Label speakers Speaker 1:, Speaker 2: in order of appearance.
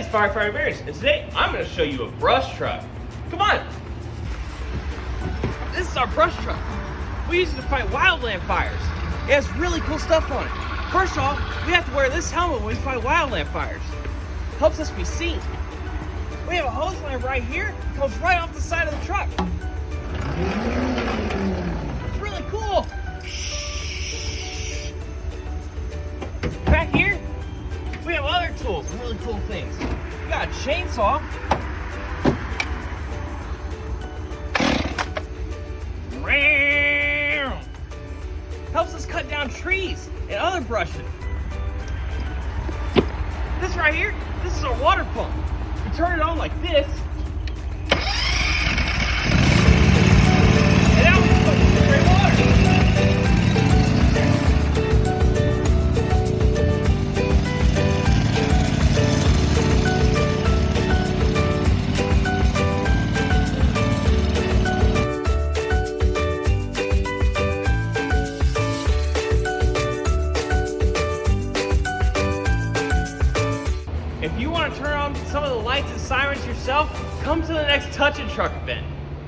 Speaker 1: is Firefighter Berens, and today I'm going to show you a brush truck. Come on! This is our brush truck. We use it to fight wildland fires. It has really cool stuff on it. First of all, we have to wear this helmet when we fight wildland fires. Helps us be seen. We have a hose line right here, comes right off the side of the truck. It's really cool. Back here, we have other tools and really cool things. We got a chainsaw. Helps us cut down trees and other brushing. This right here, this is our water pump. We turn it on like this. And now we can put spray water. If you want to turn on some of the lights and sirens yourself, come to the next Touch and Truck event.